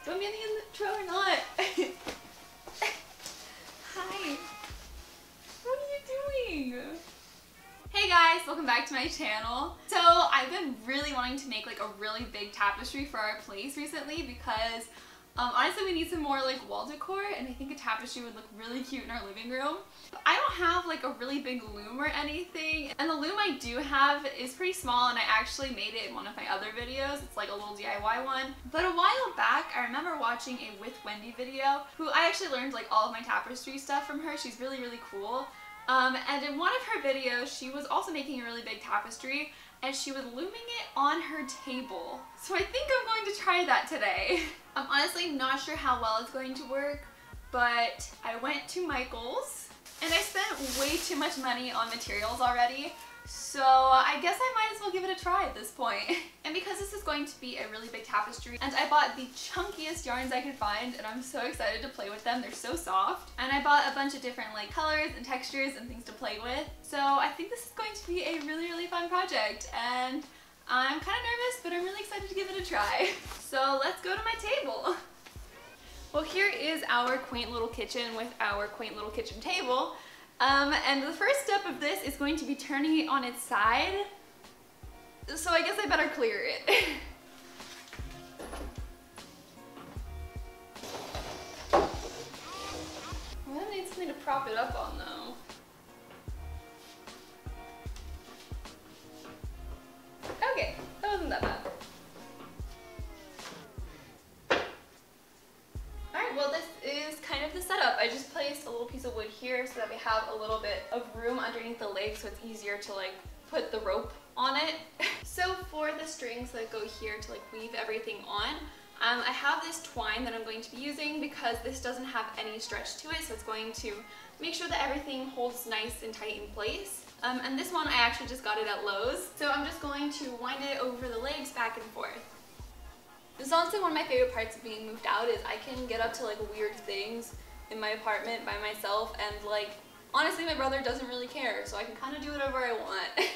Do you want me in the intro or not? Hi. What are you doing? Hey guys, welcome back to my channel. So I've been really wanting to make like a really big tapestry for our place recently because honestly we need some more like wall decor, and I think a tapestry would look really cute in our living room. I don't have like a really big loom or anything, and the loom I do have is pretty small, and I actually made it in one of my other videos. It's like a little DIY one. But a while back I remember watching a With Wendy video, who I actually learned like all of my tapestry stuff from her. She's really cool. And in one of her videos, she was also making a really big tapestry, and she was looming it on her table. So I think I'm going to try that today. I'm honestly not sure how well it's going to work, but I went to Michael's, and I spent way too much money on materials already, so I guess I might as well give it a try at this point. And because this is going to be a really big tapestry, and I bought the chunkiest yarns I could find, and I'm so excited to play with them. They're so soft. And I bought a bunch of different like colors and textures and things to play with. So I think this is going to be a really fun project, and I'm kind of nervous, but I'm really excited to give it a try. So let's go to my table. Well, here is our quaint little kitchen with our quaint little kitchen table. And the first step of this is going to be turning it on its side. So I guess I better clear it. Well, I need something to prop it up on though. Okay, that wasn't that bad. Alright, well this is kind of the setup. I just placed a little piece of wood here so that we have a little bit of room underneath the leg, so it's easier to like put the rope on it. So for the strings that go here to like weave everything on, I have this twine that I'm going to be using because this doesn't have any stretch to it, so it's going to make sure that everything holds nice and tight in place. And this one I actually just got it at Lowe's, so I'm just going to wind it over the legs back and forth. This is honestly one of my favorite parts of being moved out, is I can get up to like weird things in my apartment by myself, and like honestly my brother doesn't really care, so I can kind of do whatever I want.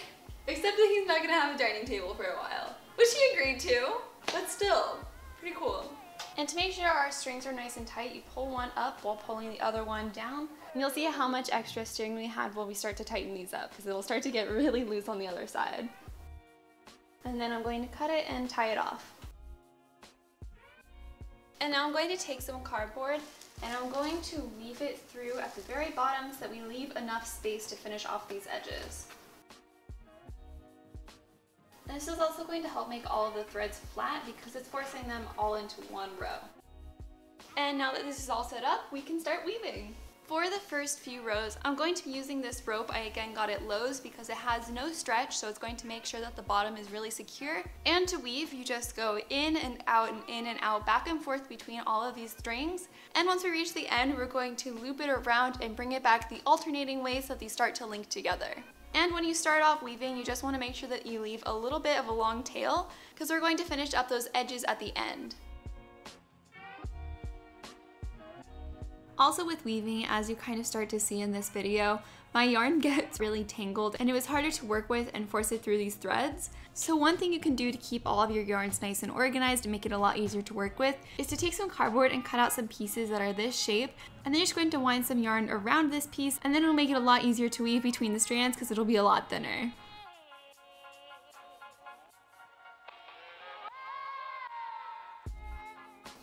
Except that he's not gonna have a dining table for a while, which he agreed to, but still, pretty cool. And to make sure our strings are nice and tight, you pull one up while pulling the other one down, and you'll see how much extra string we have when we start to tighten these up, because it'll start to get really loose on the other side. And then I'm going to cut it and tie it off. And now I'm going to take some cardboard, and I'm going to weave it through at the very bottom so that we leave enough space to finish off these edges. And this is also going to help make all of the threads flat because it's forcing them all into one row. And now that this is all set up, we can start weaving. For the first few rows, I'm going to be using this rope I again got at Lowe's because it has no stretch, so it's going to make sure that the bottom is really secure. And to weave, you just go in and out, back and forth between all of these strings. And once we reach the end, we're going to loop it around and bring it back the alternating way so that they start to link together. And when you start off weaving, you just want to make sure that you leave a little bit of a long tail because we're going to finish up those edges at the end. Also with weaving, as you kind of start to see in this video, my yarn gets really tangled and it was harder to work with and force it through these threads. So one thing you can do to keep all of your yarns nice and organized and make it a lot easier to work with is to take some cardboard and cut out some pieces that are this shape, and then you're just going to wind some yarn around this piece, and then it'll make it a lot easier to weave between the strands because it'll be a lot thinner.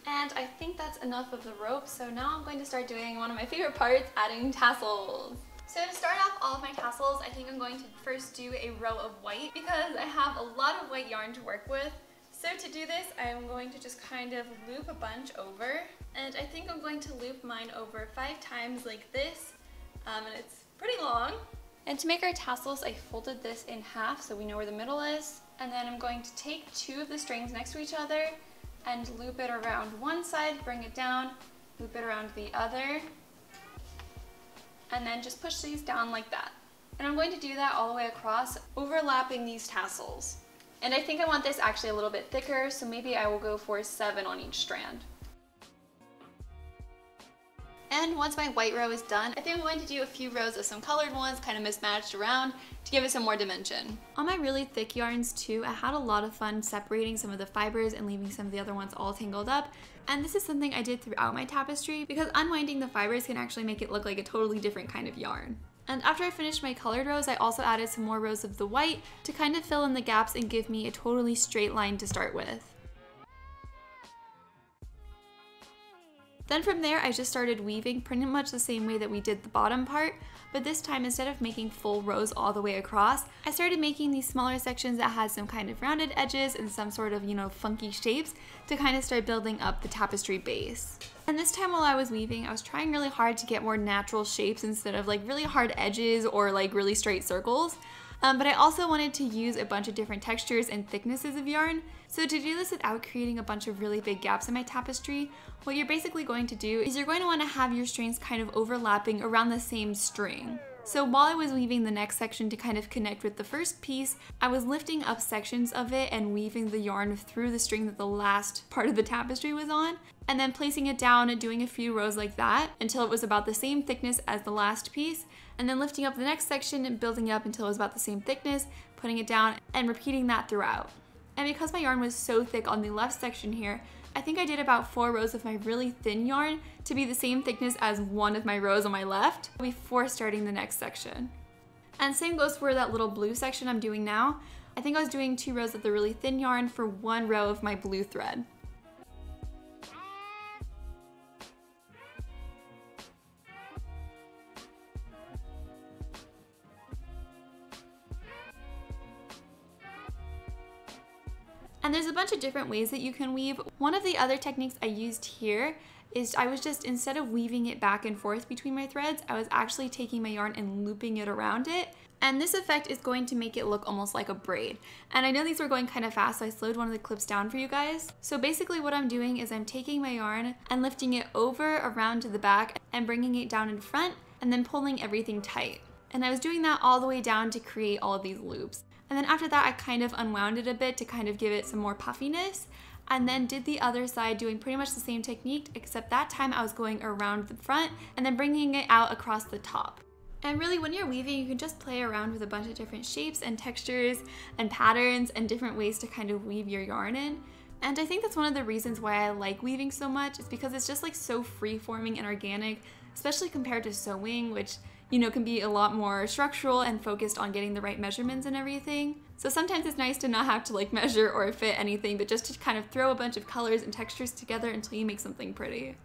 And I think that's enough of the rope, so now I'm going to start doing one of my favorite parts, adding tassels. So to start off all of my tassels, I think I'm going to first do a row of white because I have a lot of white yarn to work with. So to do this, I'm going to just kind of loop a bunch over, and I think I'm going to loop mine over 5 times like this, and it's pretty long. And to make our tassels, I folded this in half so we know where the middle is, and then I'm going to take 2 of the strings next to each other and loop it around one side, bring it down, loop it around the other, and then just push these down like that. And I'm going to do that all the way across, overlapping these tassels. And I think I want this actually a little bit thicker, so maybe I will go for 7 on each strand. And once my white row is done, I think I'm going to do a few rows of some colored ones, kind of mismatched around to give it some more dimension. On my really thick yarns too, I had a lot of fun separating some of the fibers and leaving some of the other ones all tangled up. And this is something I did throughout my tapestry because unwinding the fibers can actually make it look like a totally different kind of yarn. And after I finished my colored rows, I also added some more rows of the white to kind of fill in the gaps and give me a totally straight line to start with. Then from there, I just started weaving pretty much the same way that we did the bottom part, but this time instead of making full rows all the way across, I started making these smaller sections that had some kind of rounded edges and some sort of, funky shapes to kind of start building up the tapestry base. And this time while I was weaving, I was trying really hard to get more natural shapes instead of like really hard edges or like really straight circles. But I also wanted to use a bunch of different textures and thicknesses of yarn. So to do this without creating a bunch of really big gaps in my tapestry, what you're basically going to do is you're going to want to have your strings kind of overlapping around the same string. So while I was weaving the next section to kind of connect with the first piece, I was lifting up sections of it and weaving the yarn through the string that the last part of the tapestry was on, and then placing it down and doing a few rows like that until it was about the same thickness as the last piece, and then lifting up the next section and building it up until it was about the same thickness, putting it down, and repeating that throughout. And because my yarn was so thick on the left section here, I think I did about 4 rows of my really thin yarn to be the same thickness as one of my rows on my left before starting the next section. And same goes for that little blue section I'm doing now. I think I was doing 2 rows of the really thin yarn for 1 row of my blue thread. And there's a bunch of different ways that you can weave. One of the other techniques I used here is I was just, instead of weaving it back and forth between my threads, I was actually taking my yarn and looping it around it. And this effect is going to make it look almost like a braid. And I know these were going kind of fast, so I slowed one of the clips down for you guys. So basically what I'm doing is I'm taking my yarn and lifting it over around to the back and bringing it down in front and then pulling everything tight. And I was doing that all the way down to create all of these loops. And then after that, I kind of unwound it a bit to kind of give it some more puffiness, and then did the other side doing pretty much the same technique, except that time I was going around the front and then bringing it out across the top. And really when you're weaving, you can just play around with a bunch of different shapes and textures and patterns and different ways to kind of weave your yarn in. And I think that's one of the reasons why I like weaving so much, is because it's just like so free-forming and organic, especially compared to sewing, which can be a lot more structural and focused on getting the right measurements and everything. So sometimes it's nice to not have to like measure or fit anything, but just to kind of throw a bunch of colors and textures together until you make something pretty.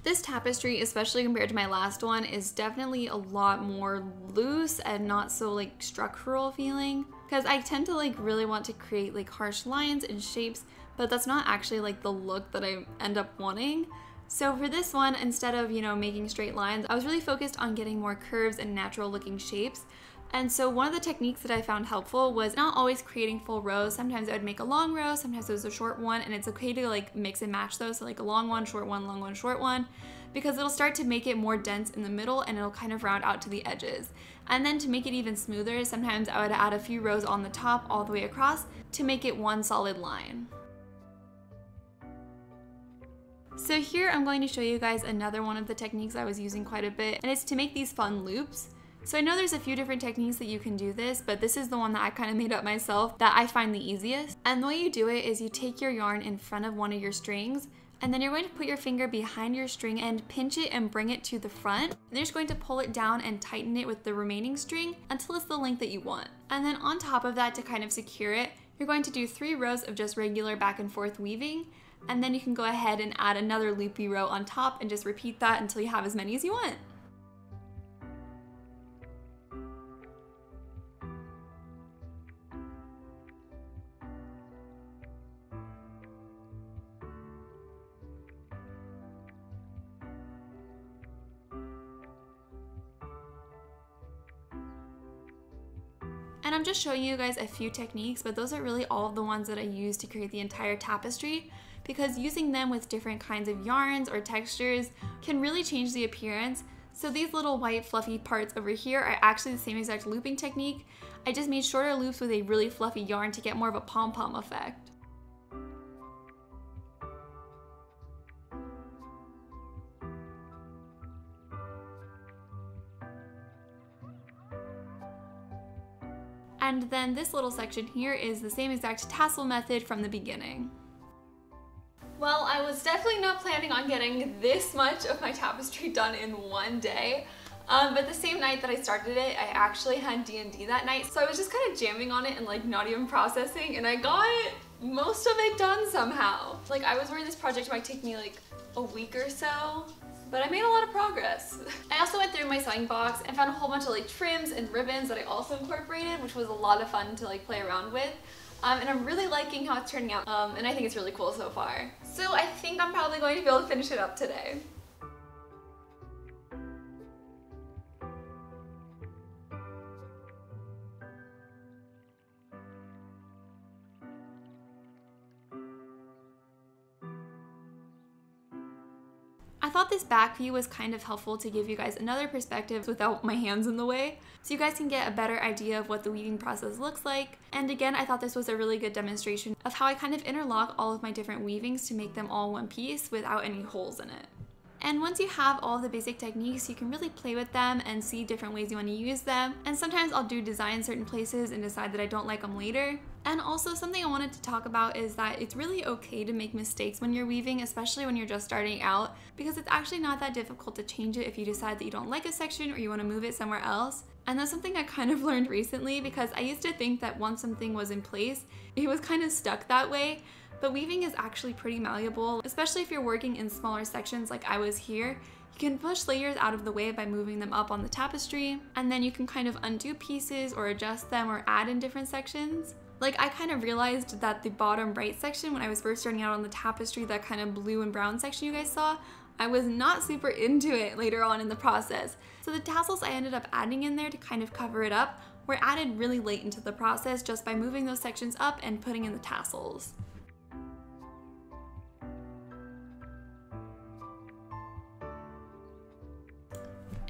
This tapestry, especially compared to my last one, is definitely a lot more loose and not so like structural feeling, because I tend to like really want to create like harsh lines and shapes, but that's not actually like the look that I end up wanting. So for this one, instead of making straight lines, I was really focused on getting more curves and natural looking shapes. And so one of the techniques that I found helpful was not always creating full rows. Sometimes I would make a long row, sometimes it was a short one, and it's okay to like mix and match those. So like a long one, short one, long one, short one, because it'll start to make it more dense in the middle and it'll kind of round out to the edges. And then to make it even smoother, sometimes I would add a few rows on the top all the way across to make it one solid line. So here I'm going to show you guys another one of the techniques I was using quite a bit, and it's to make these fun loops. So I know there's a few different techniques that you can do this, but this is the one that I kind of made up myself that I find the easiest. And the way you do it is you take your yarn in front of one of your strings, and then you're going to put your finger behind your string and pinch it and bring it to the front. And you're just going to pull it down and tighten it with the remaining string until it's the length that you want. And then on top of that, to kind of secure it, you're going to do 3 rows of just regular back and forth weaving. And then you can go ahead and add another loopy row on top and just repeat that until you have as many as you want. And I'm just showing you guys a few techniques, but those are really all of the ones that I use to create the entire tapestry, because using them with different kinds of yarns or textures can really change the appearance. So these little white fluffy parts over here are actually the same exact looping technique. I just made shorter loops with a really fluffy yarn to get more of a pom-pom effect. And then this little section here is the same exact tassel method from the beginning. Well, I was definitely not planning on getting this much of my tapestry done in one day. But the same night that I started it, I actually had D&D that night. So I was just kind of jamming on it and like not even processing, and I got most of it done somehow. Like, I was worried this project might take me like a week or so, but I made a lot of progress. I also went through my sewing box and found a whole bunch of like trims and ribbons that I also incorporated, which was a lot of fun to like play around with. And I'm really liking how it's turning out, and I think it's really cool so far. So I think I'm probably going to be able to finish it up today. I thought this back view was kind of helpful to give you guys another perspective without my hands in the way, so you guys can get a better idea of what the weaving process looks like. And again, I thought this was a really good demonstration of how I kind of interlock all of my different weavings to make them all one piece without any holes in it. And once you have all the basic techniques, you can really play with them and see different ways you want to use them. And sometimes I'll do design certain places and decide that I don't like them later. And also something I wanted to talk about is that it's really okay to make mistakes when you're weaving, especially when you're just starting out, because it's actually not that difficult to change it if you decide that you don't like a section or you want to move it somewhere else. And that's something I kind of learned recently, because I used to think that once something was in place, it was kind of stuck that way. But weaving is actually pretty malleable, especially if you're working in smaller sections like I was here. You can push layers out of the way by moving them up on the tapestry, and then you can kind of undo pieces or adjust them or add in different sections. Like, I kind of realized that the bottom right section when I was first starting out on the tapestry, that kind of blue and brown section you guys saw, I was not super into it later on in the process. So the tassels I ended up adding in there to kind of cover it up were added really late into the process just by moving those sections up and putting in the tassels.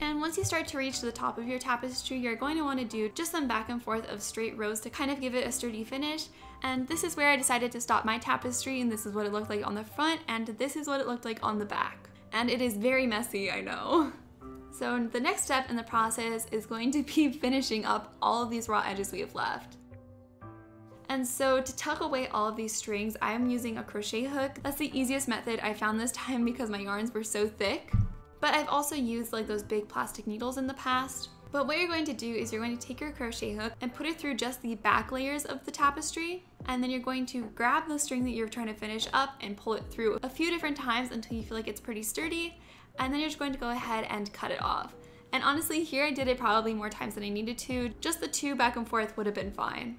And once you start to reach the top of your tapestry, you're going to want to do just some back and forth of straight rows to kind of give it a sturdy finish. And this is where I decided to stop my tapestry, and this is what it looked like on the front, and this is what it looked like on the back. And it is very messy, I know. So the next step in the process is going to be finishing up all of these raw edges we have left. And so to tuck away all of these strings, I am using a crochet hook. That's the easiest method I found this time because my yarns were so thick. But I've also used like those big plastic needles in the past. But what you're going to do is you're going to take your crochet hook and put it through just the back layers of the tapestry, and then you're going to grab the string that you're trying to finish up and pull it through a few different times until you feel like it's pretty sturdy, and then you're just going to go ahead and cut it off. And honestly, here I did it probably more times than I needed to. Just the 2 back and forth would have been fine.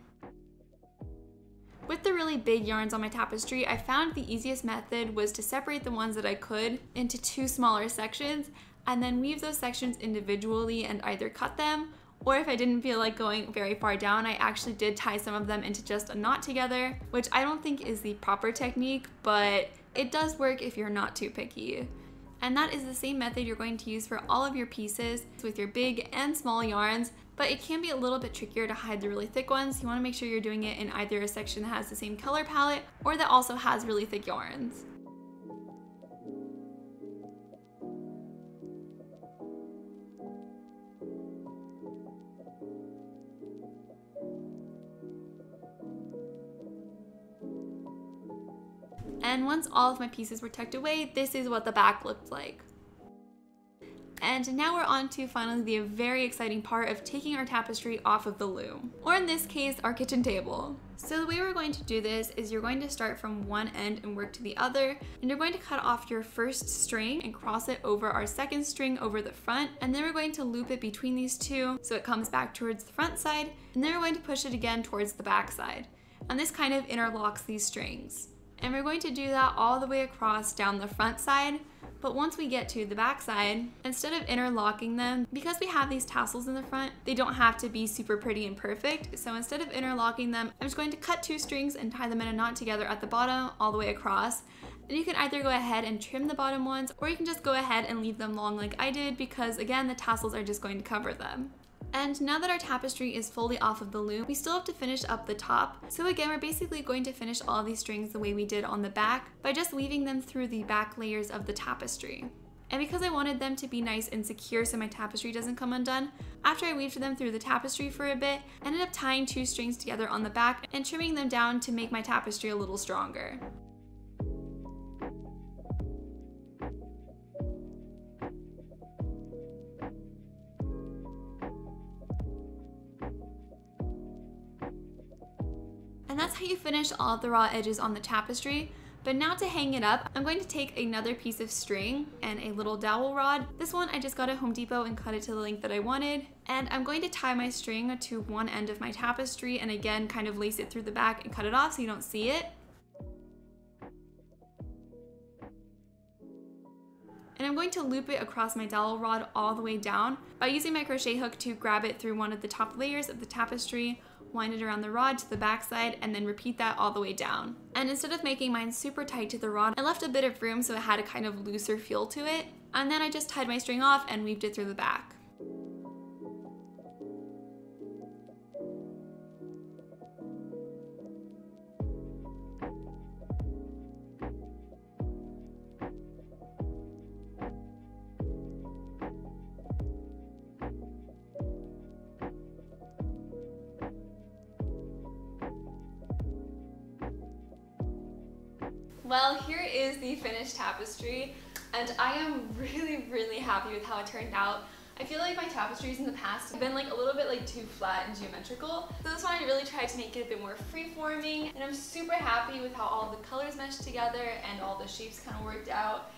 With the really big yarns on my tapestry, I found the easiest method was to separate the ones that I could into 2 smaller sections and then weave those sections individually and either cut them, or if I didn't feel like going very far down, I actually did tie some of them into just a knot together, which I don't think is the proper technique, but it does work if you're not too picky. And that is the same method you're going to use for all of your pieces with your big and small yarns, but it can be a little bit trickier to hide the really thick ones. You want to make sure you're doing it in either a section that has the same color palette or that also has really thick yarns. And once all of my pieces were tucked away, this is what the back looked like. And now we're on to finally the very exciting part of taking our tapestry off of the loom, or in this case, our kitchen table. So the way we're going to do this is you're going to start from one end and work to the other, and you're going to cut off your first string and cross it over our second string over the front, and then we're going to loop it between these two so it comes back towards the front side, and then we're going to push it again towards the back side. And this kind of interlocks these strings. And we're going to do that all the way across down the front side. But once we get to the back side, instead of interlocking them, because we have these tassels in the front, they don't have to be super pretty and perfect. So instead of interlocking them, I'm just going to cut 2 strings and tie them in a knot together at the bottom all the way across. And you can either go ahead and trim the bottom ones, or you can just go ahead and leave them long like I did, because again, the tassels are just going to cover them. And now that our tapestry is fully off of the loom, we still have to finish up the top. So again, we're basically going to finish all these strings the way we did on the back by just weaving them through the back layers of the tapestry. And because I wanted them to be nice and secure so my tapestry doesn't come undone, after I weaved them through the tapestry for a bit, I ended up tying 2 strings together on the back and trimming them down to make my tapestry a little stronger. And that's how you finish all of the raw edges on the tapestry. But now to hang it up, I'm going to take another piece of string and a little dowel rod. This one I just got at Home Depot and cut it to the length that I wanted. And I'm going to tie my string to one end of my tapestry and again kind of lace it through the back and cut it off so you don't see it. And I'm going to loop it across my dowel rod all the way down by using my crochet hook to grab it through one of the top layers of the tapestry, wind it around the rod to the back side, and then repeat that all the way down. And instead of making mine super tight to the rod, I left a bit of room so it had a kind of looser feel to it. And then I just tied my string off and weaved it through the back. Well, here is the finished tapestry, and I am really happy with how it turned out. I feel like my tapestries in the past have been like a little bit like too flat and geometrical. So this one I really tried to make it a bit more free-forming, and I'm super happy with how all the colors meshed together and all the shapes kind of worked out.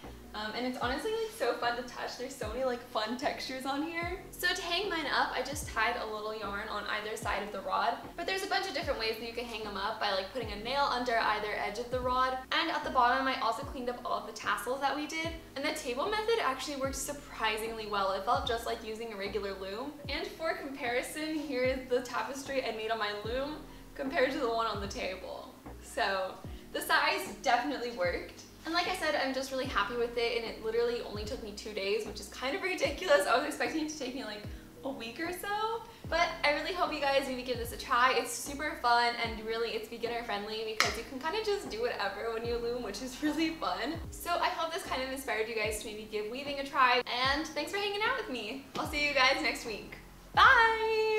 And it's honestly like so fun to touch. There's so many like fun textures on here. So to hang mine up, I just tied a little yarn on either side of the rod. But there's a bunch of different ways that you can hang them up by like putting a nail under either edge of the rod. And at the bottom, I also cleaned up all of the tassels that we did. And the table method actually worked surprisingly well. It felt just like using a regular loom. And for comparison, here is the tapestry I made on my loom compared to the one on the table. So the size definitely worked. And like I said, I'm just really happy with it, and it literally only took me 2 days, which is kind of ridiculous. I was expecting it to take me like a week or so. But I really hope you guys maybe give this a try. It's super fun, and really it's beginner friendly because you can kind of just do whatever when you loom, which is really fun. So I hope this kind of inspired you guys to maybe give weaving a try, and thanks for hanging out with me. I'll see you guys next week. Bye!